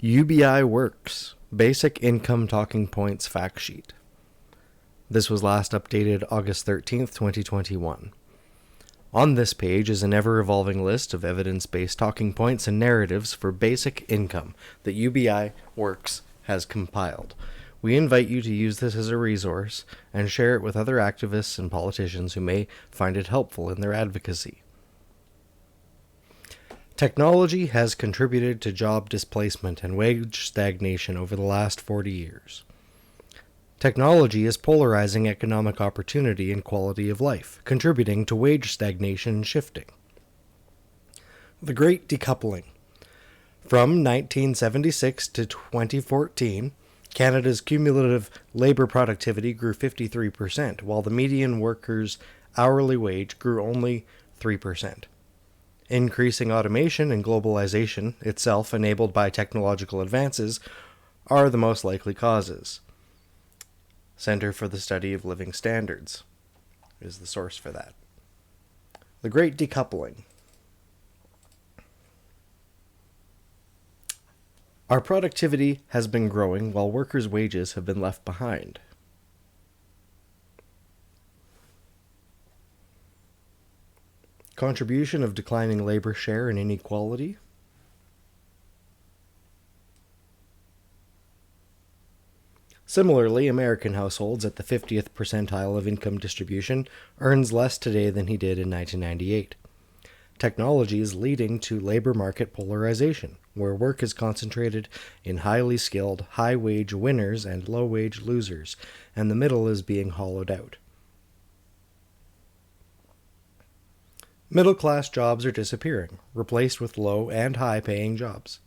UBI Works, Basic Income Talking Points Fact Sheet. This was last updated August 13th, 2021. On this page is an ever-evolving list of evidence-based talking points and narratives for basic income that UBI Works has compiled. We invite you to use this as a resource and share it with other activists and politicians who may find it helpful in their advocacy. Technology has contributed to job displacement and wage stagnation over the last 40 years. Technology is polarizing economic opportunity and quality of life, contributing to wage stagnation and shifting. The Great Decoupling. From 1976 to 2014, Canada's cumulative labor productivity grew 53%, while the median worker's hourly wage grew only 3%. Increasing automation and globalization, itself enabled by technological advances, are the most likely causes. Center for the Study of Living Standards is the source for that. The Great Decoupling. Our productivity has been growing while workers' wages have been left behind. Contribution of declining labor share and inequality. Similarly, American households at the 50th percentile of income distribution earns less today than he did in 1998. Technology is leading to labor market polarization, where work is concentrated in highly skilled, high-wage winners and low-wage losers, and the middle is being hollowed out. Middle-class jobs are disappearing, replaced with low and high-paying jobs.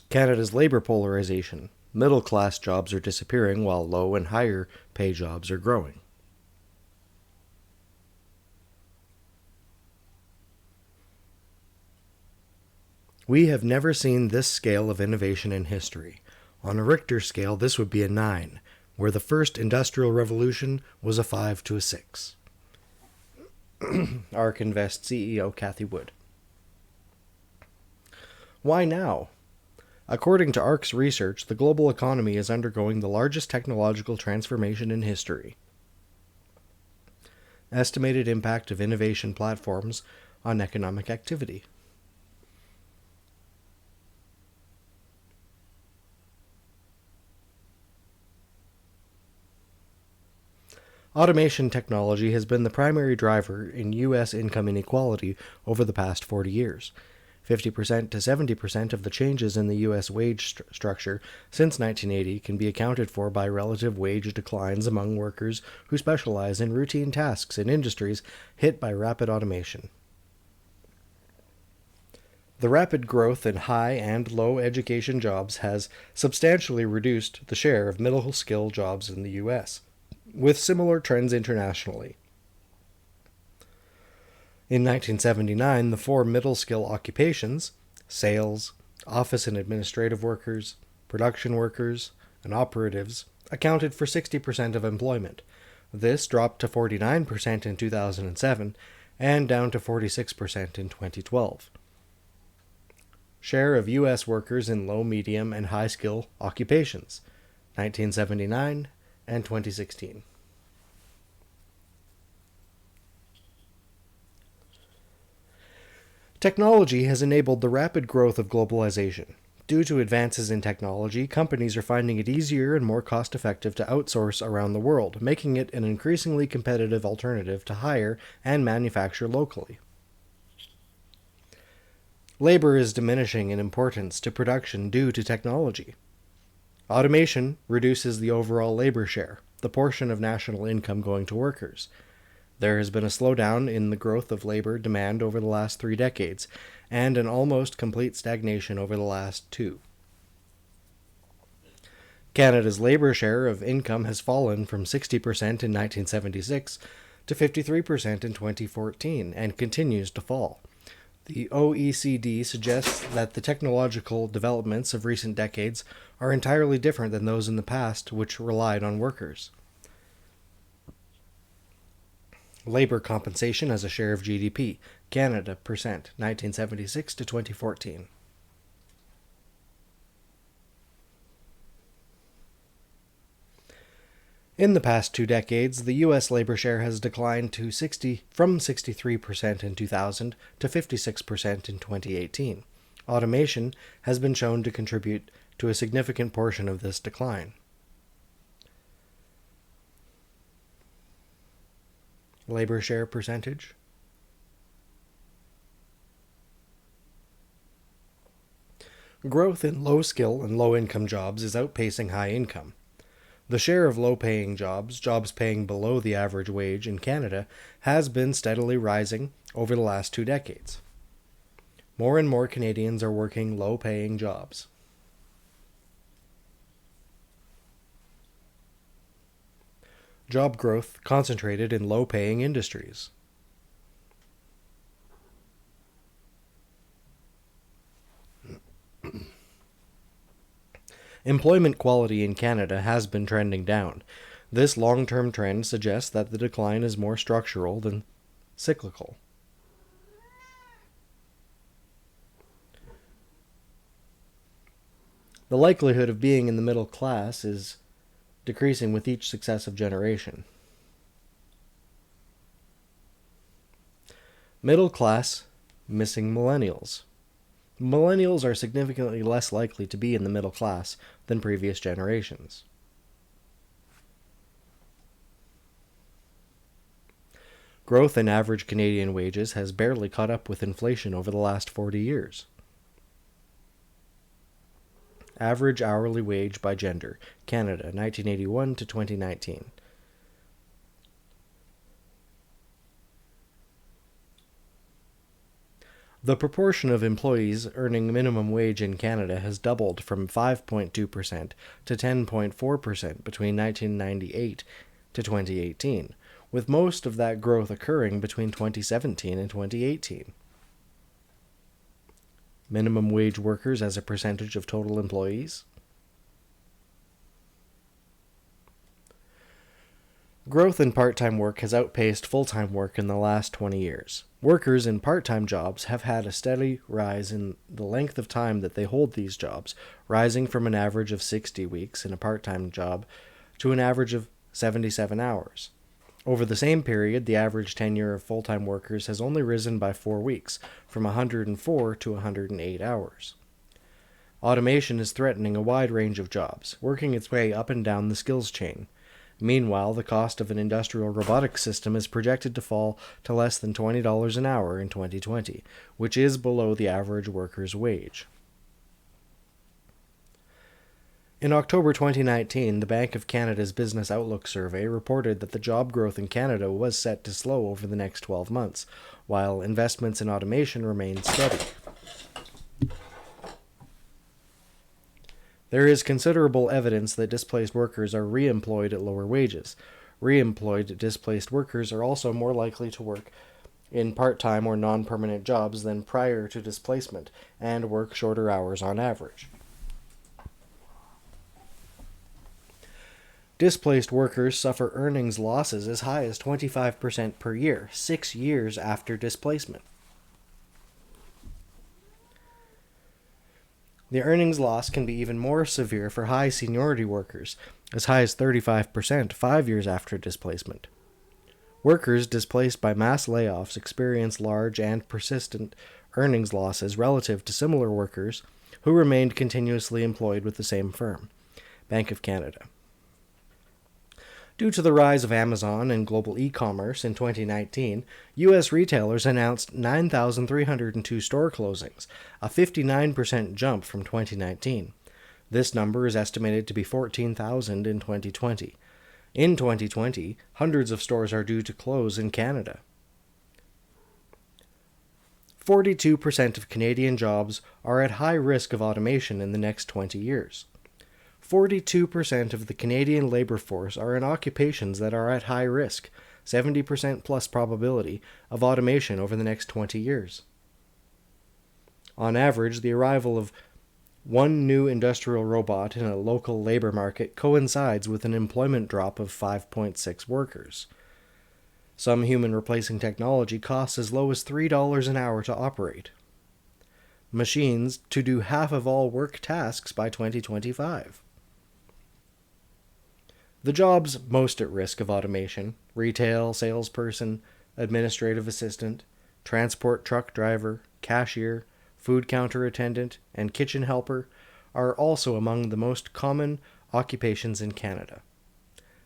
Canada's labor polarization. Middle-class jobs are disappearing while low and higher pay jobs are growing. We have never seen this scale of innovation in history. On a Richter scale, this would be a 9, where the first industrial revolution was a 5 to a 6. ARK Invest CEO Kathy Wood. Why now? According to ARK's research, the global economy is undergoing the largest technological transformation in history. Estimated impact of innovation platforms on economic activity. Automation technology has been the primary driver in U.S. income inequality over the past 40 years. 50% to 70% of the changes in the U.S. wage structure since 1980 can be accounted for by relative wage declines among workers who specialize in routine tasks in industries hit by rapid automation. The rapid growth in high and low education jobs has substantially reduced the share of middle-skill jobs in the U.S., with similar trends internationally. In 1979, the 4 middle-skill occupations, sales, office and administrative workers, production workers, and operatives, accounted for 60% of employment. This dropped to 49% in 2007 and down to 46% in 2012. Share of U.S. workers in low, medium, and high-skill occupations, 1979 and 2016. Technology has enabled the rapid growth of globalization. Due to advances in technology, companies are finding it easier and more cost-effective to outsource around the world, making it an increasingly competitive alternative to hire and manufacture locally. Labor is diminishing in importance to production due to technology. Automation reduces the overall labor share, the portion of national income going to workers. There has been a slowdown in the growth of labor demand over the last 3 decades, and an almost complete stagnation over the last 2. Canada's labor share of income has fallen from 60% in 1976 to 53% in 2014, and continues to fall. The OECD suggests that the technological developments of recent decades are entirely different than those in the past, which relied on workers. Labor compensation as a share of GDP, Canada, percent, 1976 to 2014. In the past 2 decades, the U.S. labor share has declined from 63% in 2000 to 56% in 2018. Automation has been shown to contribute to a significant portion of this decline. Labor share percentage. Growth in low-skill and low-income jobs is outpacing high income. The share of low-paying jobs paying below the average wage in Canada, has been steadily rising over the last 2 decades. More and more Canadians are working low-paying jobs. Job growth concentrated in low-paying industries. Employment quality in Canada has been trending down. This long-term trend suggests that the decline is more structural than cyclical. The likelihood of being in the middle class is decreasing with each successive generation. Middle class missing millennials. Millennials are significantly less likely to be in the middle class than previous generations. Growth in average Canadian wages has barely caught up with inflation over the last 40 years. Average hourly wage by gender, Canada, 1981 to 2019. The proportion of employees earning minimum wage in Canada has doubled from 5.2% to 10.4% between 1998 to 2018, with most of that growth occurring between 2017 and 2018. Minimum wage workers as a percentage of total employees. Growth in part-time work has outpaced full-time work in the last 20 years. Workers in part-time jobs have had a steady rise in the length of time that they hold these jobs, rising from an average of 60 weeks in a part-time job to an average of 77 hours. Over the same period, the average tenure of full-time workers has only risen by 4 weeks, from 104 to 108 hours. Automation is threatening a wide range of jobs, working its way up and down the skills chain. Meanwhile, the cost of an industrial robotics system is projected to fall to less than $20 an hour in 2020, which is below the average worker's wage. In October 2019, the Bank of Canada's Business Outlook survey reported that the job growth in Canada was set to slow over the next 12 months, while investments in automation remained steady. There is considerable evidence that displaced workers are re-employed at lower wages. Re-employed displaced workers are also more likely to work in part-time or non-permanent jobs than prior to displacement, and work shorter hours on average. Displaced workers suffer earnings losses as high as 25% per year, 6 years after displacement. The earnings loss can be even more severe for high seniority workers, as high as 35% 5 years after displacement. Workers displaced by mass layoffs experience large and persistent earnings losses relative to similar workers who remained continuously employed with the same firm. Bank of Canada. Due to the rise of Amazon and global e-commerce in 2019, U.S. retailers announced 9,302 store closings, a 59% jump from 2019. This number is estimated to be 14,000 in 2020. In 2020, hundreds of stores are due to close in Canada. 42% of Canadian jobs are at high risk of automation in the next 20 years. 42% of the Canadian labor force are in occupations that are at high risk, 70% plus probability of automation over the next 20 years. On average, the arrival of one new industrial robot in a local labor market coincides with an employment drop of 5.6 workers. Some human-replacing technology costs as low as $3 an hour to operate. Machines to do half of all work tasks by 2025. The jobs most at risk of automation: retail, salesperson, administrative assistant, transport truck driver, cashier, food counter attendant, and kitchen helper, are also among the most common occupations in Canada.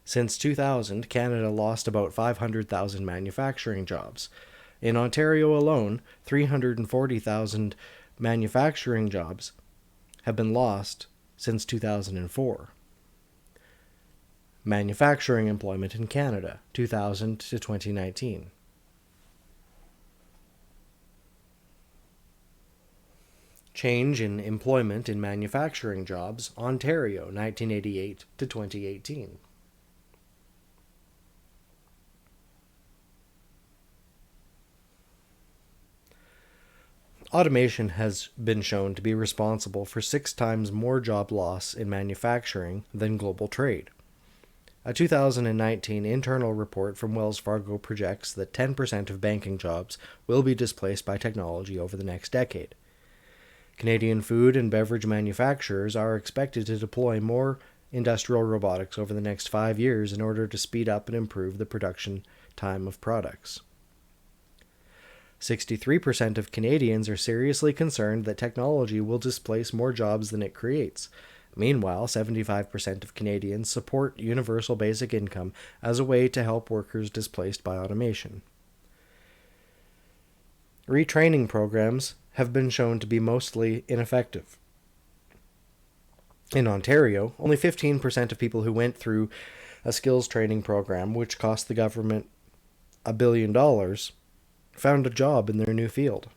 Since 2000, Canada lost about 500,000 manufacturing jobs. In Ontario alone, 340,000 manufacturing jobs have been lost since 2004. Manufacturing employment in Canada, 2000 to 2019. Change in employment in manufacturing jobs, Ontario, 1988 to 2018. Automation has been shown to be responsible for 6 times more job loss in manufacturing than global trade. A 2019 internal report from Wells Fargo projects that 10% of banking jobs will be displaced by technology over the next decade. Canadian food and beverage manufacturers are expected to deploy more industrial robotics over the next 5 years in order to speed up and improve the production time of products. 63% of Canadians are seriously concerned that technology will displace more jobs than it creates. Meanwhile, 75% of Canadians support universal basic income as a way to help workers displaced by automation. Retraining programs have been shown to be mostly ineffective. In Ontario, only 15% of people who went through a skills training program, which cost the government $1 billion, found a job in their new field.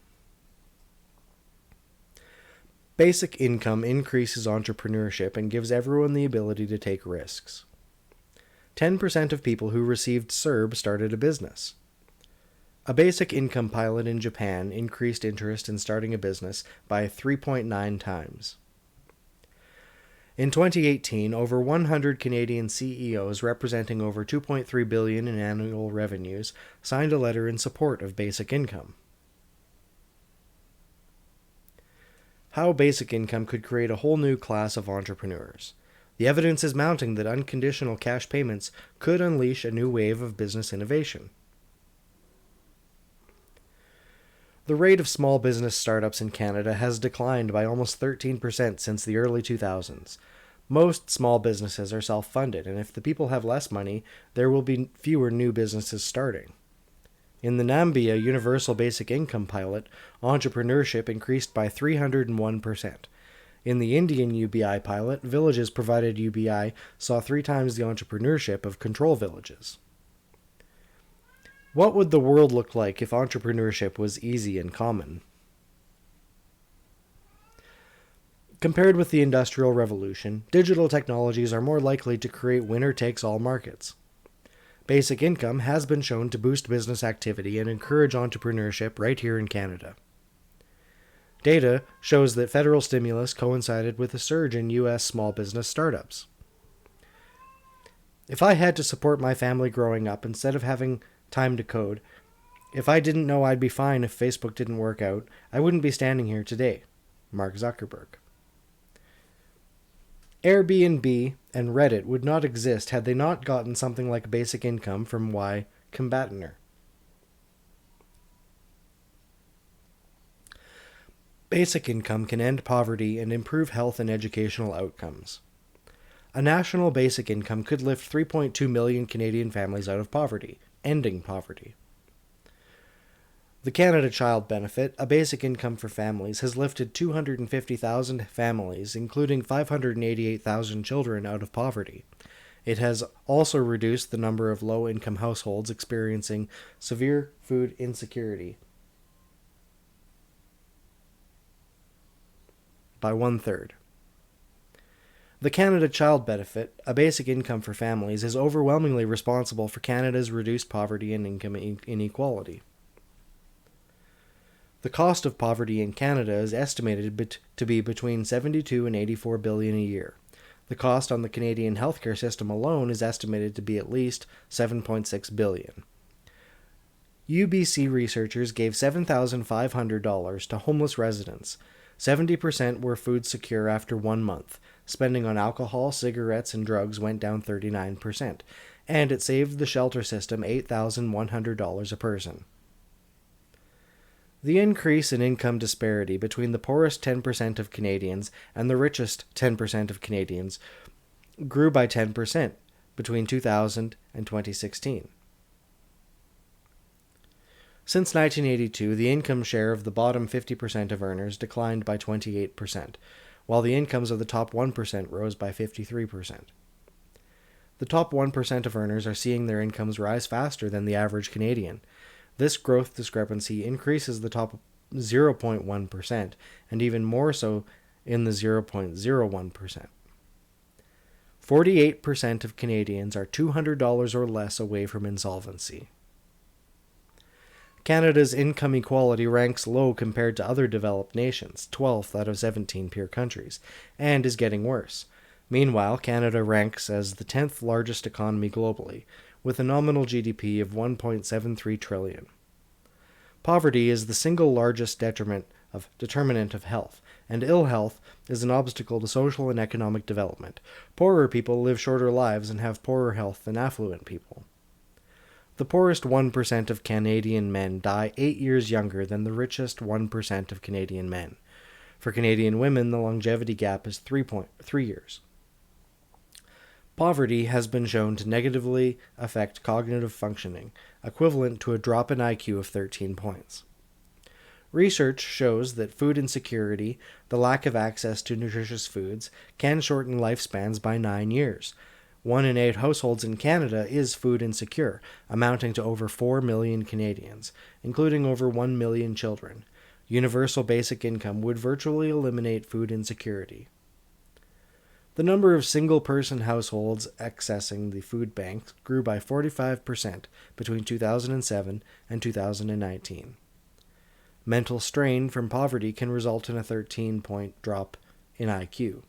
Basic income increases entrepreneurship and gives everyone the ability to take risks. 10% of people who received CERB started a business. A basic income pilot in Japan increased interest in starting a business by 3.9 times. In 2018, over 100 Canadian CEOs representing over $2.3 billion in annual revenues signed a letter in support of basic income. How basic income could create a whole new class of entrepreneurs. The evidence is mounting that unconditional cash payments could unleash a new wave of business innovation. The rate of small business startups in Canada has declined by almost 13% since the early 2000s. Most small businesses are self-funded, and if the people have less money, there will be fewer new businesses starting. In the Nambia Universal Basic Income pilot, entrepreneurship increased by 301%. In the Indian UBI pilot, villages provided UBI saw 3 times the entrepreneurship of control villages. What would the world look like if entrepreneurship was easy and common? Compared with the Industrial Revolution, digital technologies are more likely to create winner-takes-all markets. Basic income has been shown to boost business activity and encourage entrepreneurship right here in Canada. Data shows that federal stimulus coincided with a surge in U.S. small business startups. If I had to support my family growing up instead of having time to code, if I didn't know I'd be fine if Facebook didn't work out, I wouldn't be standing here today. Mark Zuckerberg. Airbnb and Reddit would not exist had they not gotten something like basic income from Y Combinator. Basic income can end poverty and improve health and educational outcomes. A national basic income could lift 3.2 million Canadian families out of poverty, ending poverty. The Canada Child Benefit, a basic income for families, has lifted 250,000 families, including 588,000 children, out of poverty. It has also reduced the number of low-income households experiencing severe food insecurity by 1/3. The Canada Child Benefit, a basic income for families, is overwhelmingly responsible for Canada's reduced poverty and income inequality. The cost of poverty in Canada is estimated to be between $72 and $84 billion a year. The cost on the Canadian healthcare system alone is estimated to be at least $7.6 billion. UBC researchers gave $7,500 to homeless residents. 70% were food secure after 1 month. Spending on alcohol, cigarettes, and drugs went down 39%, and it saved the shelter system $8,100 a person. The increase in income disparity between the poorest 10% of Canadians and the richest 10% of Canadians grew by 10% between 2000 and 2016. Since 1982, the income share of the bottom 50% of earners declined by 28%, while the incomes of the top 1% rose by 53%. The top 1% of earners are seeing their incomes rise faster than the average Canadian. This growth discrepancy increases the top 0.1% and even more so in the 0.01%. 48% of Canadians are $200 or less away from insolvency. Canada's income equality ranks low compared to other developed nations, 12th out of 17 peer countries, and is getting worse. Meanwhile, Canada ranks as the 10th largest economy globally, with a nominal GDP of $1.73 trillion. Poverty is the single largest determinant of health, and ill health is an obstacle to social and economic development. Poorer people live shorter lives and have poorer health than affluent people. The poorest 1% of Canadian men die 8 years younger than the richest 1% of Canadian men. For Canadian women, the longevity gap is 3 years. Poverty has been shown to negatively affect cognitive functioning, equivalent to a drop in IQ of 13 points. Research shows that food insecurity, the lack of access to nutritious foods, can shorten lifespans by 9 years. 1 in 8 households in Canada is food insecure, amounting to over 4 million Canadians, including over 1 million children. Universal basic income would virtually eliminate food insecurity. The number of single-person households accessing the food banks grew by 45% between 2007 and 2019. Mental strain from poverty can result in a 13-point drop in IQ.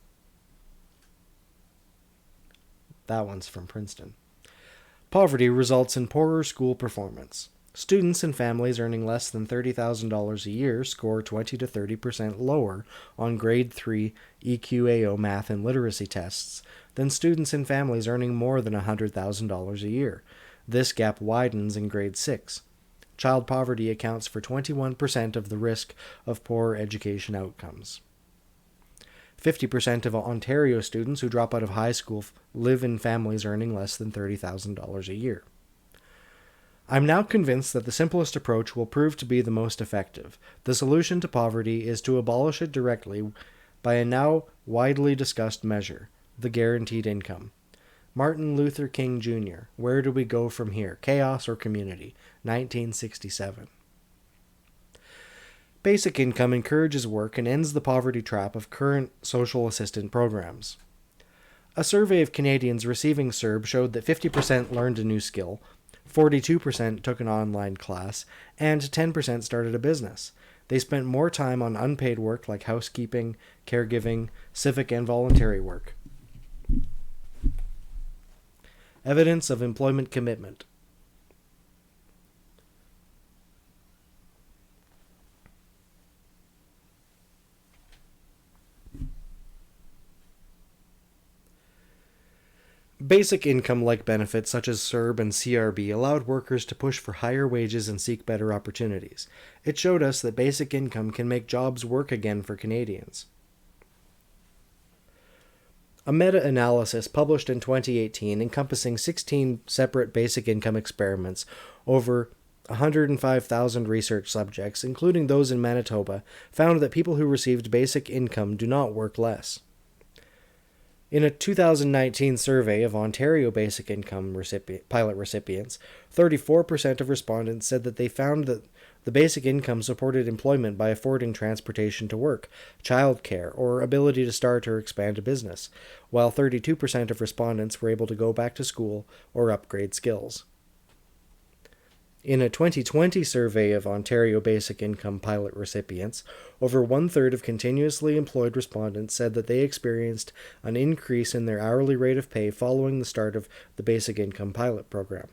That one's from Princeton. Poverty results in poorer school performance. Students and families earning less than $30,000 a year score 20 to 30% lower on Grade 3 EQAO math and literacy tests than students and families earning more than $100,000 a year. This gap widens in Grade 6. Child poverty accounts for 21% of the risk of poor education outcomes. 50% of Ontario students who drop out of high school live in families earning less than $30,000 a year. I'm now convinced that the simplest approach will prove to be the most effective. The solution to poverty is to abolish it directly by a now widely discussed measure, the guaranteed income. Martin Luther King Jr., Where Do We Go From Here? Chaos or Community? 1967. Basic income encourages work and ends the poverty trap of current social assistance programs. A survey of Canadians receiving CERB showed that 50% learned a new skill, 42% took an online class, and 10% started a business. They spent more time on unpaid work like housekeeping, caregiving, civic and voluntary work. Evidence of employment commitment. Basic income-like benefits such as CERB and CRB allowed workers to push for higher wages and seek better opportunities. It showed us that basic income can make jobs work again for Canadians. A meta-analysis published in 2018 encompassing 16 separate basic income experiments over 105,000 research subjects, including those in Manitoba, found that people who received basic income do not work less. In a 2019 survey of Ontario basic income pilot recipients, 34% of respondents said that they found that the basic income supported employment by affording transportation to work, childcare, or ability to start or expand a business, while 32% of respondents were able to go back to school or upgrade skills. In a 2020 survey of Ontario basic income pilot recipients, over one-third of continuously employed respondents said that they experienced an increase in their hourly rate of pay following the start of the basic income pilot program.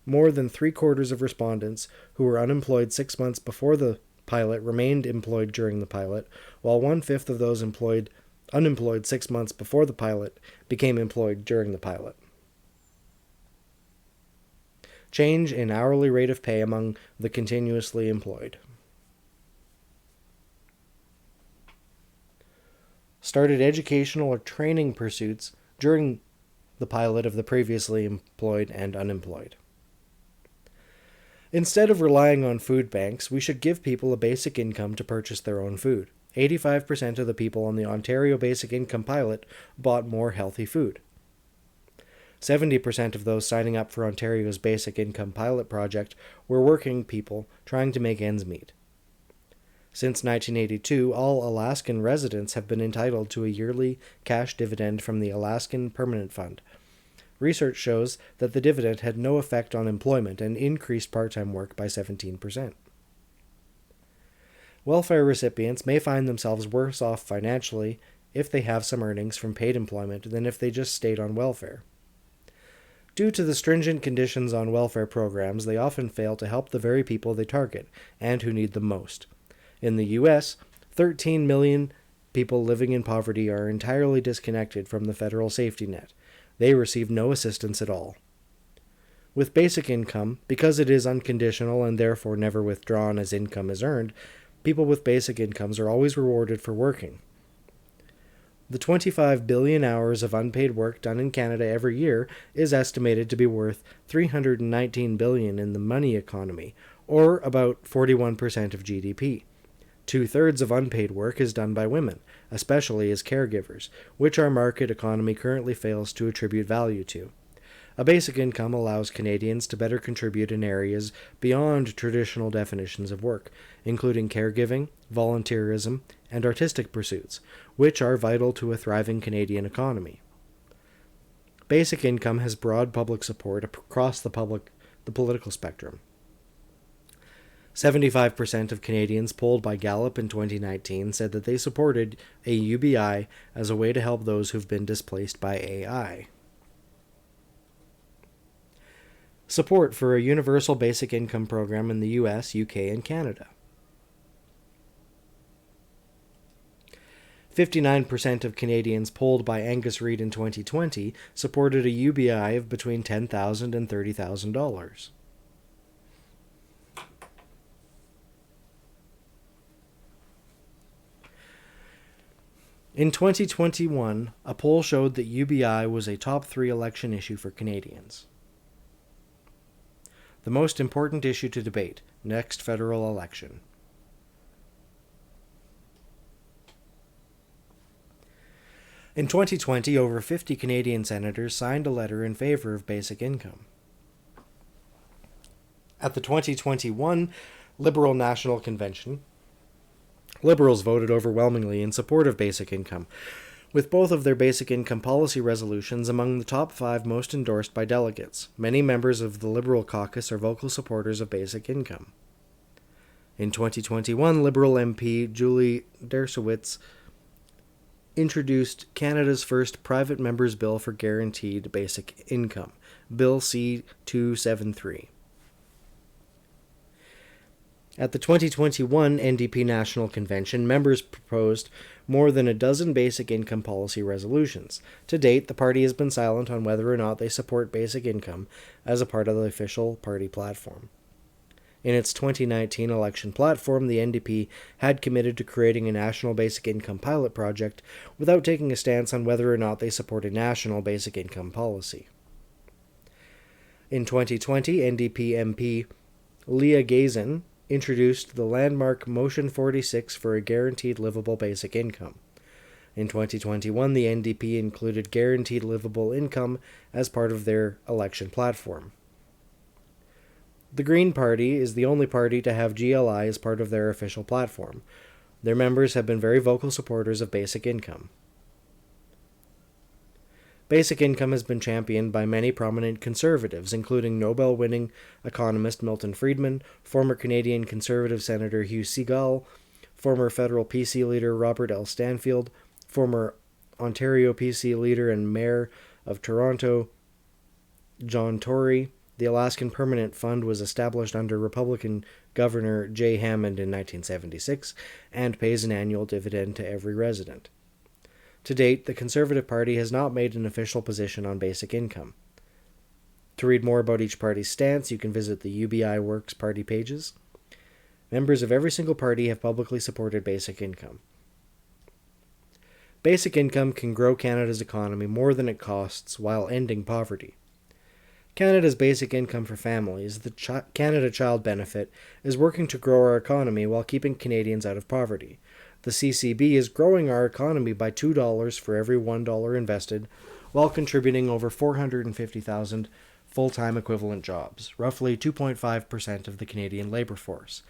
more than three-quarters of respondents who were unemployed 6 months before the pilot remained employed during the pilot, while 1/5 of those unemployed 6 months before the pilot became employed during the pilot. Change in hourly rate of pay among the continuously employed. Started educational or training pursuits during the pilot of the previously employed and unemployed. Instead of relying on food banks, we should give people a basic income to purchase their own food. 85% of the people on the Ontario Basic Income Pilot bought more healthy food. 70% of those signing up for Ontario's Basic Income Pilot project were working people trying to make ends meet. Since 1982, all Alaskan residents have been entitled to a yearly cash dividend from the Alaskan Permanent Fund. Research shows that the dividend had no effect on employment and increased part-time work by 17%. Welfare recipients may find themselves worse off financially if they have some earnings from paid employment than if they just stayed on welfare. Due to the stringent conditions on welfare programs, they often fail to help the very people they target and who need them most. In the U.S., 13 million people living in poverty are entirely disconnected from the federal safety net. They receive no assistance at all. With basic income, because it is unconditional and therefore never withdrawn as income is earned, people with basic incomes are always rewarded for working. The 25 billion hours of unpaid work done in Canada every year is estimated to be worth $319 billion in the money economy, or about 41% of GDP. 2/3 of unpaid work is done by women, especially as caregivers, which our market economy currently fails to attribute value to. A basic income allows Canadians to better contribute in areas beyond traditional definitions of work, including caregiving, volunteerism, and artistic pursuits, which are vital to a thriving Canadian economy. Basic income has broad public support across the political spectrum. 75% of Canadians polled by Gallup in 2019 said that they supported a UBI as a way to help those who've been displaced by AI. Support for a universal basic income program in the US, UK, and Canada. 59% of Canadians polled by Angus Reid in 2020 supported a UBI of between $10,000 and $30,000. In 2021, a poll showed that UBI was a top 3 election issue for Canadians. The most important issue to debate, next federal election. In 2020, over 50 Canadian senators signed a letter in favor of basic income. At the 2021 Liberal National Convention, Liberals voted overwhelmingly in support of basic income, with both of their basic income policy resolutions among the top 5 most endorsed by delegates. Many members of the Liberal caucus are vocal supporters of basic income. In 2021, Liberal MP Julie Dershowitz introduced Canada's first private member's bill for guaranteed basic income, Bill C-273. At the 2021 NDP National Convention, members proposed more than a dozen basic income policy resolutions. To date, the party has been silent on whether or not they support basic income as a part of the official party platform. In its 2019 election platform, the NDP had committed to creating a national basic income pilot project without taking a stance on whether or not they support a national basic income policy. In 2020, NDP MP Leah Gazin introduced the landmark Motion 46 for a guaranteed livable basic income. In 2021, the NDP included guaranteed livable income as part of their election platform. The Green Party is the only party to have GLI as part of their official platform. Their members have been very vocal supporters of basic income. Basic income has been championed by many prominent conservatives, including Nobel-winning economist Milton Friedman, former Canadian Conservative Senator Hugh Segal, former federal PC leader Robert L. Stanfield, former Ontario PC leader and Mayor of Toronto John Tory, The Alaskan Permanent Fund was established under Republican Governor J. Hammond in 1976 and pays an annual dividend to every resident. To date, the Conservative Party has not made an official position on basic income. To read more about each party's stance, you can visit the UBI Works party pages. Members of every single party have publicly supported basic income. Basic income can grow Canada's economy more than it costs while ending poverty. Canada's basic income for families, the Canada Child Benefit, is working to grow our economy while keeping Canadians out of poverty. The CCB is growing our economy by $2 for every $1 invested, while contributing over 450,000 full-time equivalent jobs, roughly 2.5% of the Canadian labour force,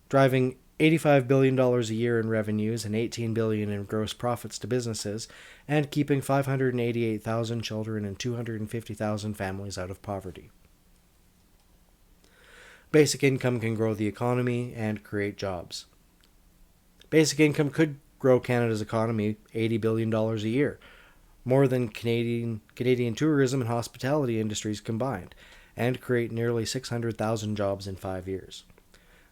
driving $85 billion a year in revenues and $18 billion in gross profits to businesses, and keeping 588,000 children and 250,000 families out of poverty. Basic income can grow the economy and create jobs. Basic income could grow Canada's economy $80 billion a year, more than Canadian tourism and hospitality industries combined, and create nearly 600,000 jobs in 5 years.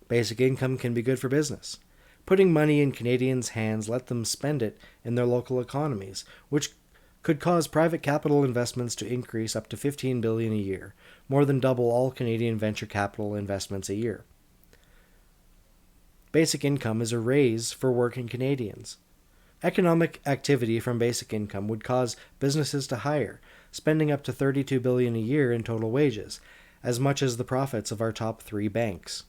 Basic income can be good for business. Putting money in Canadians' hands let them spend it in their local economies, which could cause private capital investments to increase up to $15 billion a year, more than double all Canadian venture capital investments a year. Basic income is a raise for working Canadians. Economic activity from basic income would cause businesses to hire, spending up to $32 billion a year in total wages, as much as the profits of our top 3 banks.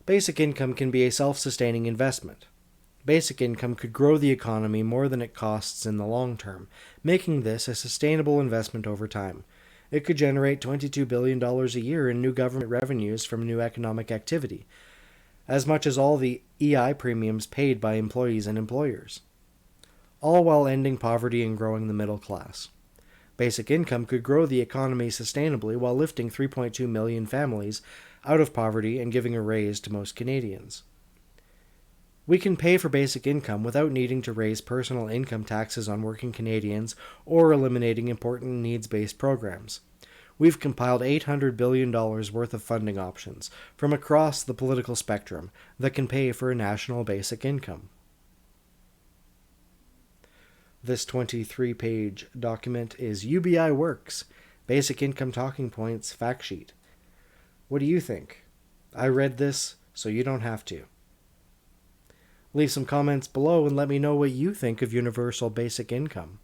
Basic income can be a self-sustaining investment. Basic income could grow the economy more than it costs in the long term, making this a sustainable investment over time. It could generate $22 billion a year in new government revenues from new economic activity, as much as all the EI premiums paid by employees and employers, all while ending poverty and growing the middle class. Basic income could grow the economy sustainably while lifting 3.2 million families out of poverty and giving a raise to most Canadians. We can pay for basic income without needing to raise personal income taxes on working Canadians or eliminating important needs-based programs. We've compiled $800 billion worth of funding options from across the political spectrum that can pay for a national basic income. This 23-page document is UBI Works, Basic Income Talking Points Fact Sheet. What do you think? I read this, so you don't have to. Leave some comments below and let me know what you think of universal basic income.